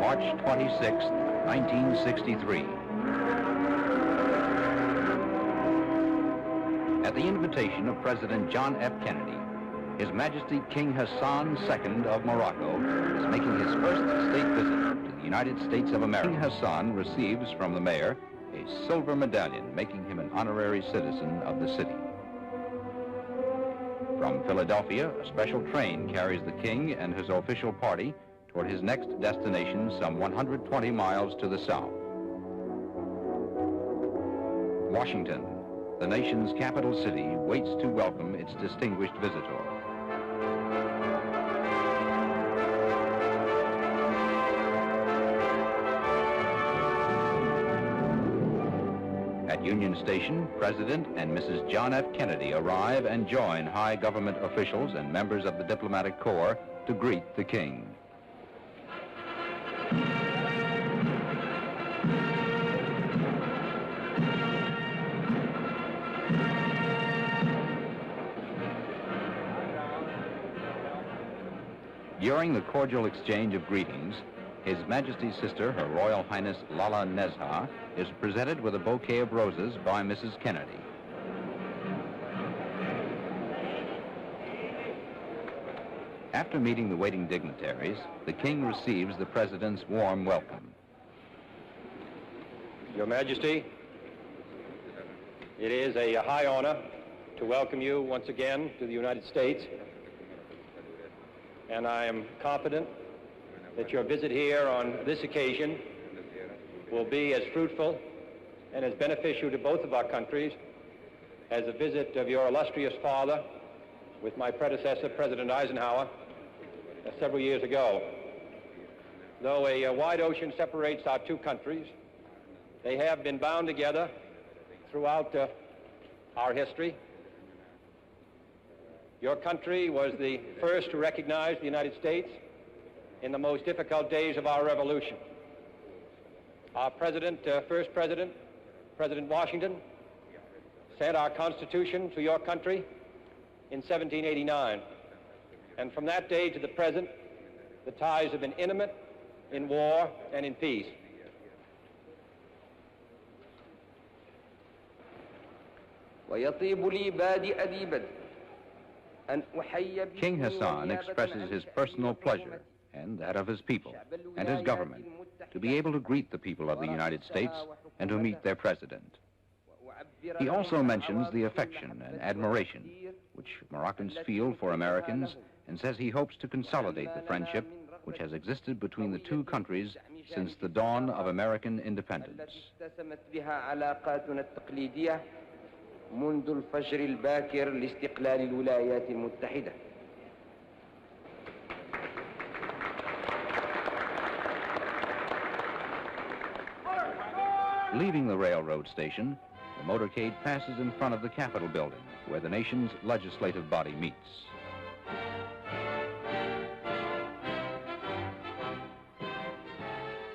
March 26, 1963. At the invitation of President John F. Kennedy, His Majesty King Hassan II of Morocco is making his first state visit to the United States of America. King Hassan receives from the mayor a silver medallion, making him an honorary citizen of the city. From Philadelphia, a special train carries the king and his official party toward his next destination some 120 miles to the south. Washington, the nation's capital city, waits to welcome its distinguished visitor. At Union Station, President and Mrs. John F. Kennedy arrive and join high government officials and members of the diplomatic corps to greet the king. During the cordial exchange of greetings, His Majesty's sister, Her Royal Highness Lala Nezha, is presented with a bouquet of roses by Mrs. Kennedy. After meeting the waiting dignitaries, the king receives the president's warm welcome. Your Majesty, it is a high honor to welcome you once again to the United States, and I am confident that your visit here on this occasion will be as fruitful and as beneficial to both of our countries as the visit of your illustrious father with my predecessor, President Eisenhower, several years ago. Though a wide ocean separates our two countries, they have been bound together throughout our history. Your country was the first to recognize the United States in the most difficult days of our revolution. Our president, first president, President Washington, sent our Constitution to your country in 1789. And from that day to the present, the ties have been intimate in war and in peace. King Hassan expresses his personal pleasure and that of his people and his government to be able to greet the people of the United States and to meet their president. He also mentions the affection and admiration which Moroccans feel for Americans and says he hopes to consolidate the friendship which has existed between the two countries since the dawn of American independence. Leaving the railroad station, the motorcade passes in front of the Capitol building, where the nation's legislative body meets.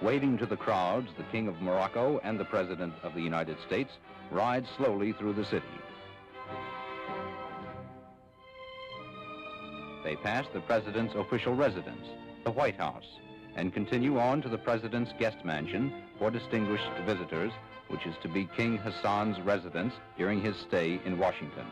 Waving to the crowds, the King of Morocco and the President of the United States ride slowly through the city. They pass the President's official residence, the White House, and continue on to the President's guest mansion for distinguished visitors, which is to be King Hassan's residence during his stay in Washington.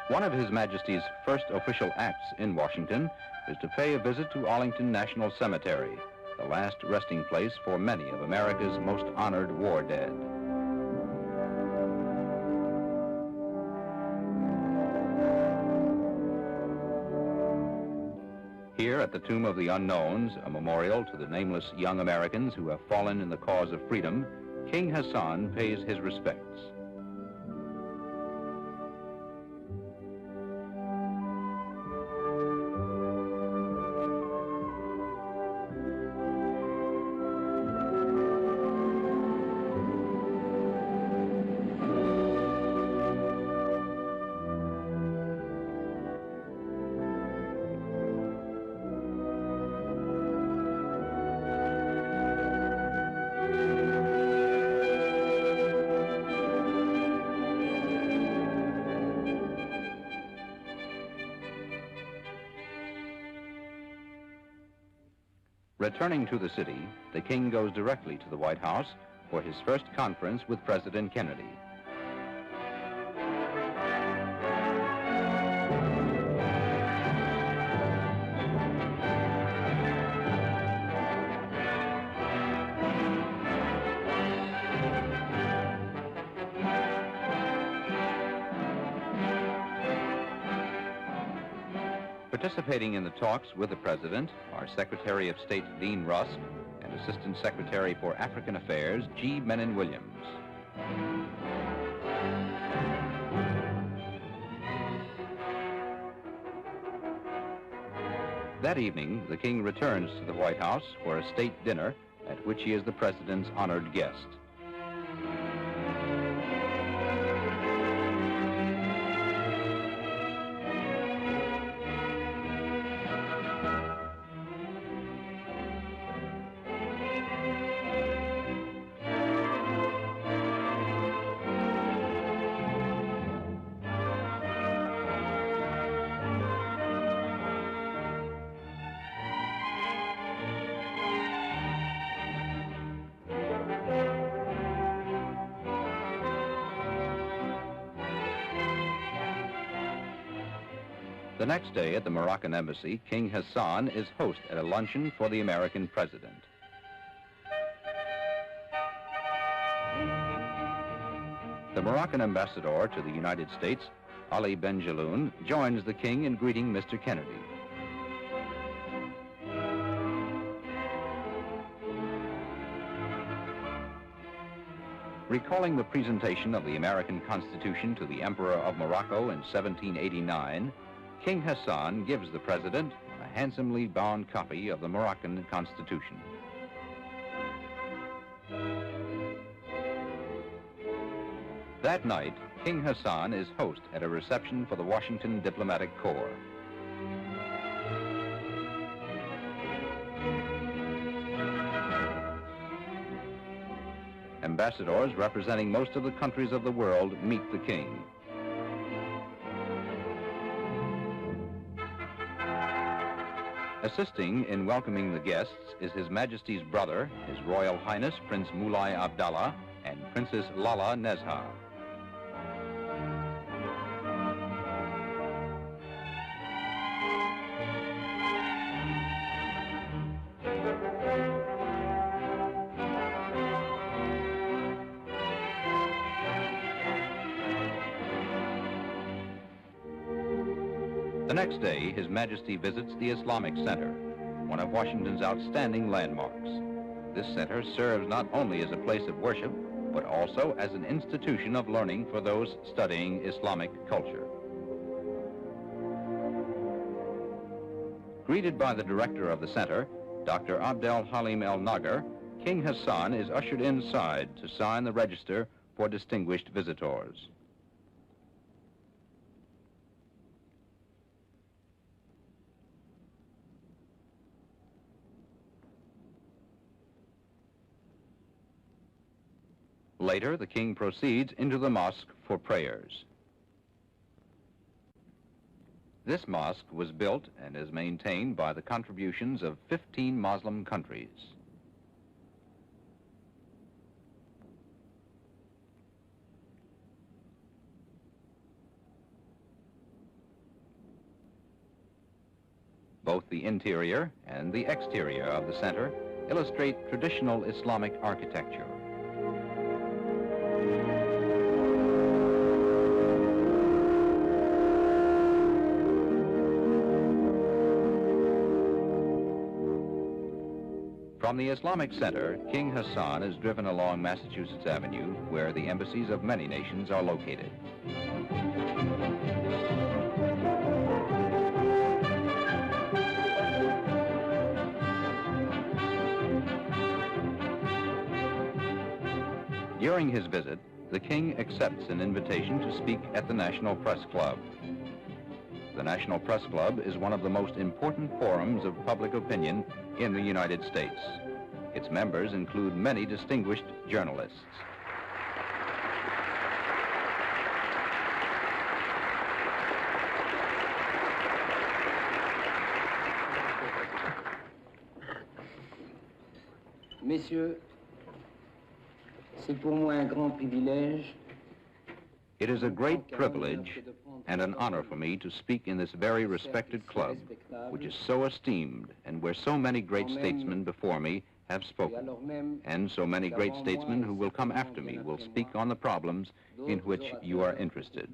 One of His Majesty's first official acts in Washington is to pay a visit to Arlington National Cemetery, the last resting place for many of America's most honored war dead. Here at the Tomb of the Unknowns, a memorial to the nameless young Americans who have fallen in the cause of freedom, King Hassan pays his respects. Returning to the city, the king goes directly to the White House for his first conference with President Kennedy. Participating in the talks with the President are Secretary of State Dean Rusk and Assistant Secretary for African Affairs G. Menon Williams. That evening, the king returns to the White House for a state dinner at which he is the President's honored guest. The next day at the Moroccan embassy, King Hassan is host at a luncheon for the American president. The Moroccan ambassador to the United States, Ali Benjaloun, joins the king in greeting Mr. Kennedy. Recalling the presentation of the American Constitution to the Emperor of Morocco in 1789, King Hassan gives the president a handsomely bound copy of the Moroccan Constitution. That night, King Hassan is host at a reception for the Washington Diplomatic Corps. Ambassadors representing most of the countries of the world meet the king. Assisting in welcoming the guests is His Majesty's brother, His Royal Highness Prince Moulay Abdallah and Princess Lala Nezha. The next day, His Majesty visits the Islamic Center, one of Washington's outstanding landmarks. This center serves not only as a place of worship, but also as an institution of learning for those studying Islamic culture. Greeted by the director of the center, Dr. Abdel Halim El Nagar, King Hassan is ushered inside to sign the register for distinguished visitors. Later, the king proceeds into the mosque for prayers. This mosque was built and is maintained by the contributions of 15 Muslim countries. Both the interior and the exterior of the center illustrate traditional Islamic architecture. From the Islamic Center, King Hassan is driven along Massachusetts Avenue, where the embassies of many nations are located. During his visit, the king accepts an invitation to speak at the National Press Club. The National Press Club is one of the most important forums of public opinion in the United States. Its members include many distinguished journalists. Messieurs, c'est pour moi un grand privilège. It is a great privilege and an honor for me to speak in this very respected club, which is so esteemed and where so many great statesmen before me have spoken, and so many great statesmen who will come after me will speak on the problems in which you are interested.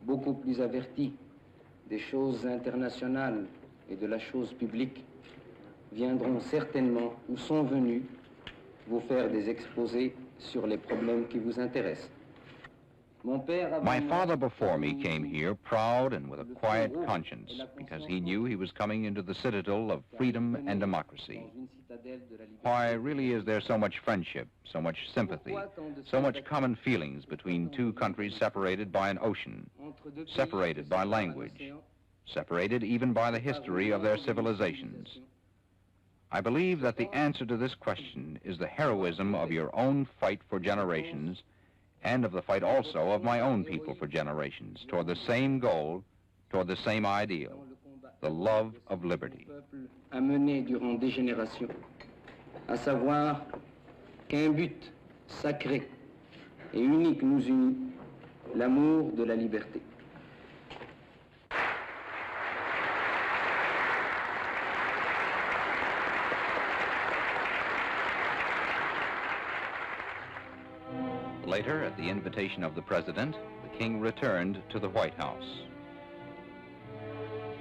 Beaucoup plus avertis des choses internationales et de la chose publique viendront certainement ou sont venus vous faire des exposés sur les problèmes qui vous intéressent. My father before me came here proud and with a quiet conscience because he knew he was coming into the citadel of freedom and democracy. Why really is there so much friendship, so much sympathy, so much common feelings between two countries separated by an ocean, separated by language, separated even by the history of their civilizations? I believe that the answer to this question is the heroism of your own fight for generations and of the fight also of my own people for generations toward the same goal, toward the same ideal, the love of liberty. A mené durant des générations, à savoir qu'un but sacré et unique nous unit, l'amour de la liberté. Later, at the invitation of the President, the King returned to the White House.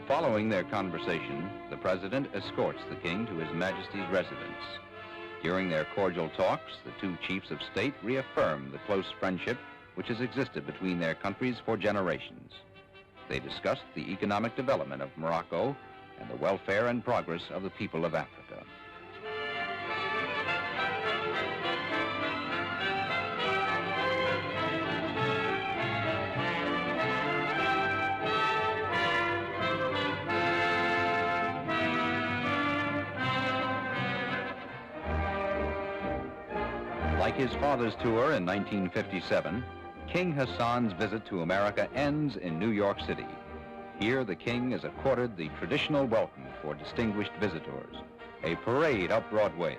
Following their conversation, the President escorts the King to His Majesty's residence. During their cordial talks, the two chiefs of state reaffirm the close friendship which has existed between their countries for generations. They discussed the economic development of Morocco and the welfare and progress of the people of Africa. Like his father's tour in 1957, King Hassan's visit to America ends in New York City. Here, the King is accorded the traditional welcome for distinguished visitors, a parade up Broadway.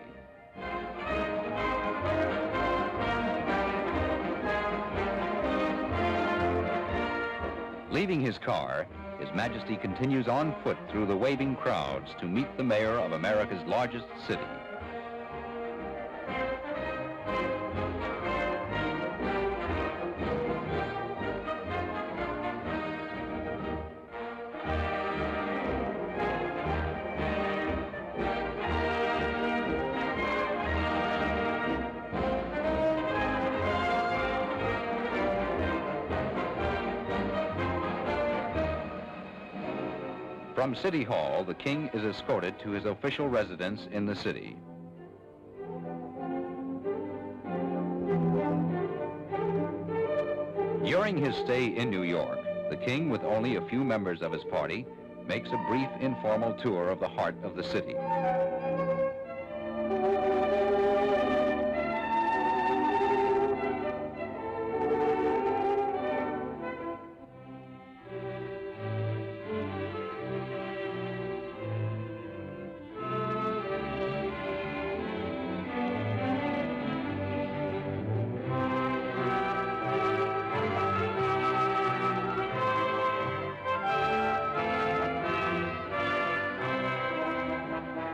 Leaving his car, His Majesty continues on foot through the waving crowds to meet the mayor of America's largest city. From City Hall, the King is escorted to his official residence in the city. During his stay in New York, the King, with only a few members of his party, makes a brief informal tour of the heart of the city.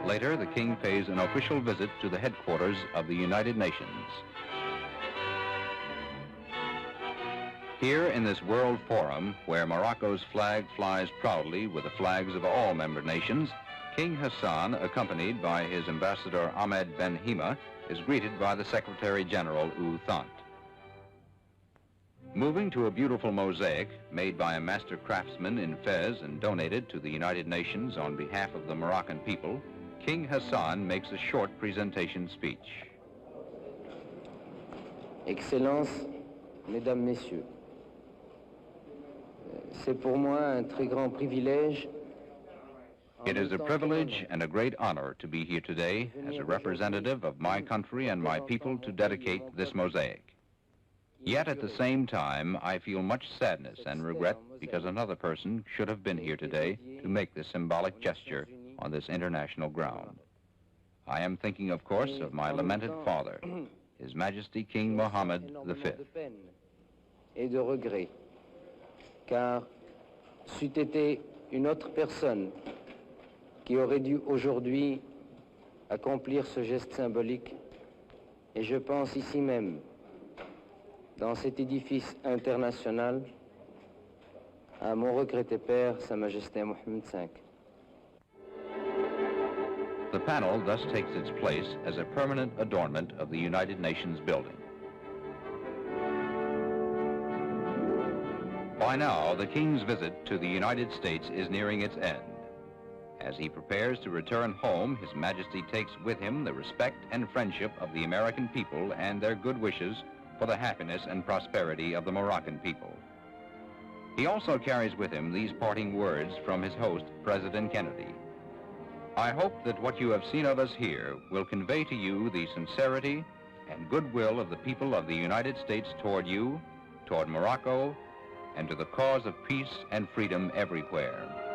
Later, the King pays an official visit to the headquarters of the United Nations. Here in this World Forum, where Morocco's flag flies proudly with the flags of all member nations, King Hassan, accompanied by his ambassador Ahmed Ben Hima, is greeted by the Secretary General U Thant. Moving to a beautiful mosaic made by a master craftsman in Fez and donated to the United Nations on behalf of the Moroccan people, King Hassan makes a short presentation speech. Excellences, Mesdames, Messieurs, c'est pour moi un très grand privilège. It is a privilege and a great honor to be here today as a representative of my country and my people to dedicate this mosaic. Yet at the same time, I feel much sadness and regret because another person should have been here today to make this symbolic gesture on this international ground. I am thinking, of course, of my lamented father, His Majesty King Mohammed V. Et de regret, car c'eût été une autre personne qui aurait dû aujourd'hui accomplir ce geste symbolique, et je pense ici même, dans cet édifice international, à mon regretté père, Sa Majesté Mohamed V. The panel thus takes its place as a permanent adornment of the United Nations building. By now, the King's visit to the United States is nearing its end. As he prepares to return home, His Majesty takes with him the respect and friendship of the American people and their good wishes for the happiness and prosperity of the Moroccan people. He also carries with him these parting words from his host, President Kennedy. I hope that what you have seen of us here will convey to you the sincerity and goodwill of the people of the United States toward you, toward Morocco, and to the cause of peace and freedom everywhere.